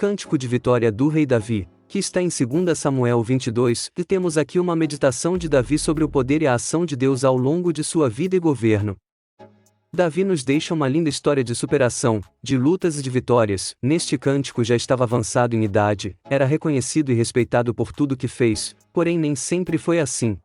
Cântico de vitória do rei Davi, que está em 2 Samuel 22, e temos aqui uma meditação de Davi sobre o poder e a ação de Deus ao longo de sua vida e governo. Davi nos deixa uma linda história de superação, de lutas e de vitórias. Neste cântico já estava avançado em idade, era reconhecido e respeitado por tudo que fez, porém nem sempre foi assim.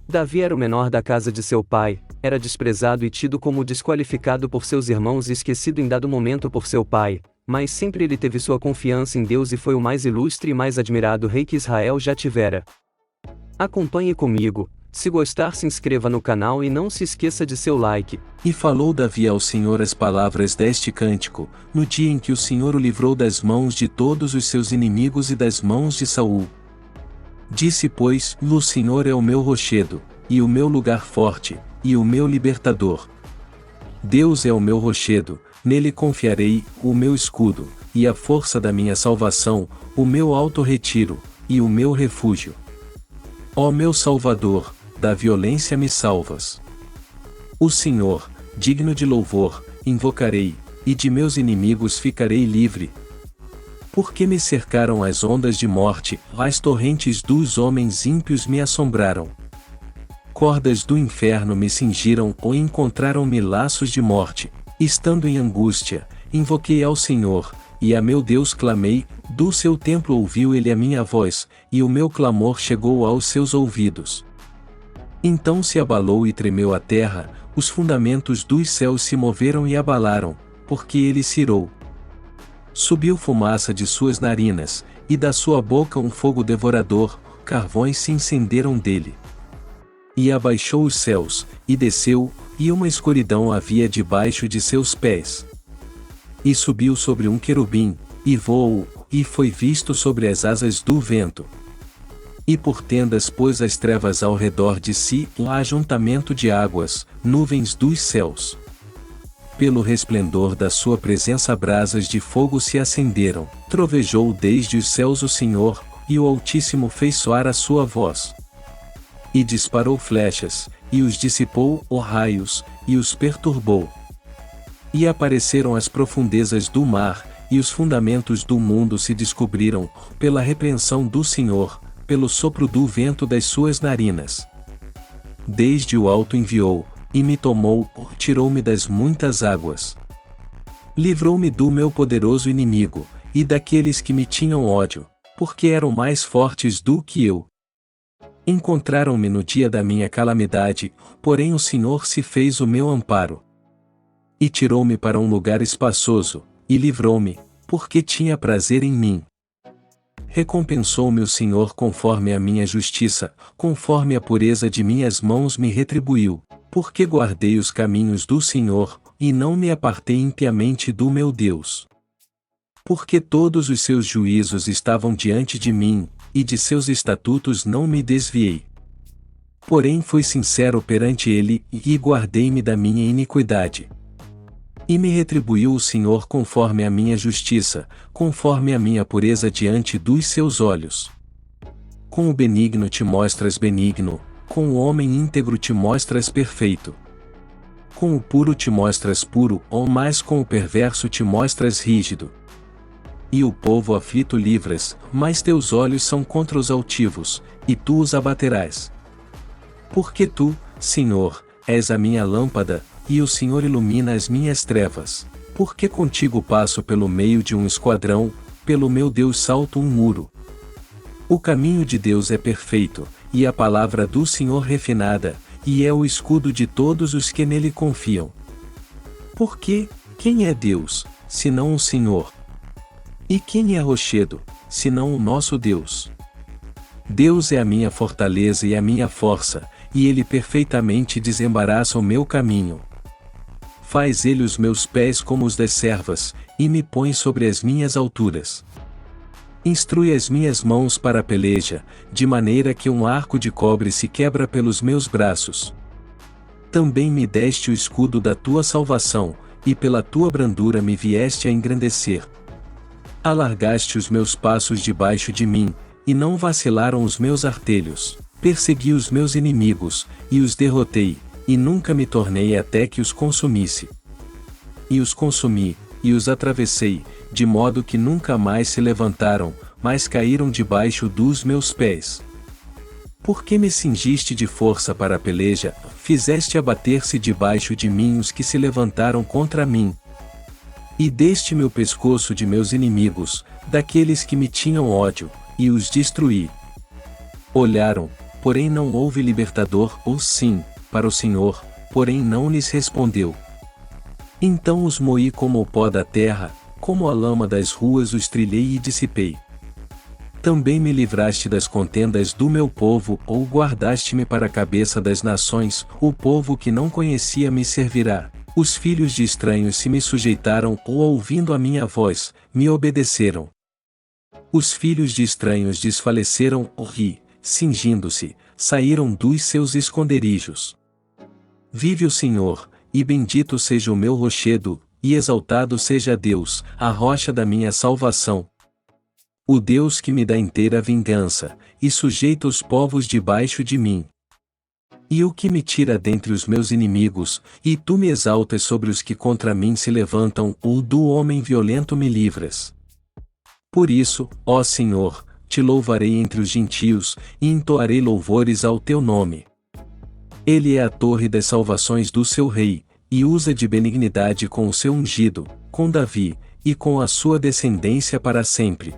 Davi era o menor da casa de seu pai, era desprezado e tido como desqualificado por seus irmãos e esquecido em dado momento por seu pai, mas sempre ele teve sua confiança em Deus e foi o mais ilustre e mais admirado rei que Israel já tivera. Acompanhe comigo. Se gostar, se inscreva no canal e não se esqueça de seu like. E falou Davi ao Senhor as palavras deste cântico, no dia em que o Senhor o livrou das mãos de todos os seus inimigos e das mãos de Saul. Disse, pois, o Senhor é o meu rochedo, e o meu lugar forte, e o meu libertador. Deus é o meu rochedo, nele confiarei, o meu escudo, e a força da minha salvação, o meu alto retiro, e o meu refúgio. Ó meu Salvador, da violência me salvas. O Senhor, digno de louvor, invocarei, e de meus inimigos ficarei livre. Porque me cercaram as ondas de morte, as torrentes dos homens ímpios me assombraram. Cordas do inferno me cingiram ou encontraram-me laços de morte. Estando em angústia, invoquei ao Senhor, e a meu Deus clamei, do seu templo ouviu ele a minha voz, e o meu clamor chegou aos seus ouvidos. Então se abalou e tremeu a terra, os fundamentos dos céus se moveram e abalaram, porque ele cirou. Subiu fumaça de suas narinas, e da sua boca um fogo devorador, carvões se incenderam dele. E abaixou os céus, e desceu, e uma escuridão havia debaixo de seus pés. E subiu sobre um querubim, e voou, e foi visto sobre as asas do vento. E por tendas pôs as trevas ao redor de si, um ajuntamento de águas, nuvens dos céus. Pelo resplendor da sua presença brasas de fogo se acenderam, trovejou desde os céus o Senhor, e o Altíssimo fez soar a sua voz. E disparou flechas, e os dissipou, raios, e os perturbou. E apareceram as profundezas do mar, e os fundamentos do mundo se descobriram, pela repreensão do Senhor, pelo sopro do vento das suas narinas. Desde o alto enviou, e me tomou, tirou-me das muitas águas. Livrou-me do meu poderoso inimigo, e daqueles que me tinham ódio, porque eram mais fortes do que eu. Encontraram-me no dia da minha calamidade, porém o Senhor se fez o meu amparo. E tirou-me para um lugar espaçoso, e livrou-me, porque tinha prazer em mim. Recompensou-me o Senhor conforme a minha justiça, conforme a pureza de minhas mãos me retribuiu, porque guardei os caminhos do Senhor, e não me apartei impiamente do meu Deus. Porque todos os seus juízos estavam diante de mim, e de seus estatutos não me desviei. Porém fui sincero perante ele, e guardei-me da minha iniquidade. E me retribuiu o Senhor conforme a minha justiça, conforme a minha pureza diante dos seus olhos. Com o benigno te mostras benigno, com o homem íntegro te mostras perfeito. Com o puro te mostras puro, ou mais com o perverso te mostras rígido. E o povo aflito livras, mas teus olhos são contra os altivos, e tu os abaterás. Porque tu, Senhor, és a minha lâmpada, e o Senhor ilumina as minhas trevas. Porque contigo passo pelo meio de um esquadrão, pelo meu Deus salto um muro. O caminho de Deus é perfeito, e a palavra do Senhor refinada, e é o escudo de todos os que nele confiam. Porque, quem é Deus, senão o Senhor? E quem é rochedo, senão o nosso Deus? Deus é a minha fortaleza e a minha força, e ele perfeitamente desembaraça o meu caminho. Faz ele os meus pés como os das servas, e me põe sobre as minhas alturas. Instrui as minhas mãos para a peleja, de maneira que um arco de cobre se quebra pelos meus braços. Também me deste o escudo da tua salvação, e pela tua brandura me vieste a engrandecer. Alargaste os meus passos debaixo de mim, e não vacilaram os meus artelhos. Persegui os meus inimigos, e os derrotei, e nunca me tornei até que os consumisse. E os consumi, e os atravessei, de modo que nunca mais se levantaram, mas caíram debaixo dos meus pés. Por que me cingiste de força para a peleja, fizeste abater-se debaixo de mim os que se levantaram contra mim? E deste-me o pescoço de meus inimigos, daqueles que me tinham ódio, e os destruí. Olharam, porém não houve libertador, ou sim, para o Senhor, porém não lhes respondeu. Então os moí como o pó da terra, como a lama das ruas os trilhei e dissipei. Também me livraste das contendas do meu povo, ou guardaste-me para a cabeça das nações, o povo que não conhecia me servirá. Os filhos de estranhos se me sujeitaram, ou ouvindo a minha voz, me obedeceram. Os filhos de estranhos desfaleceram, ou cingindo-se, saíram dos seus esconderijos. Vive o Senhor, e bendito seja o meu rochedo, e exaltado seja Deus, a rocha da minha salvação. O Deus que me dá inteira vingança, e sujeita os povos debaixo de mim. E o que me tira dentre os meus inimigos, e tu me exaltas sobre os que contra mim se levantam, ou do homem violento me livras. Por isso, ó Senhor, te louvarei entre os gentios, e entoarei louvores ao teu nome. Ele é a torre das salvações do seu rei, e usa de benignidade com o seu ungido, com Davi, e com a sua descendência para sempre.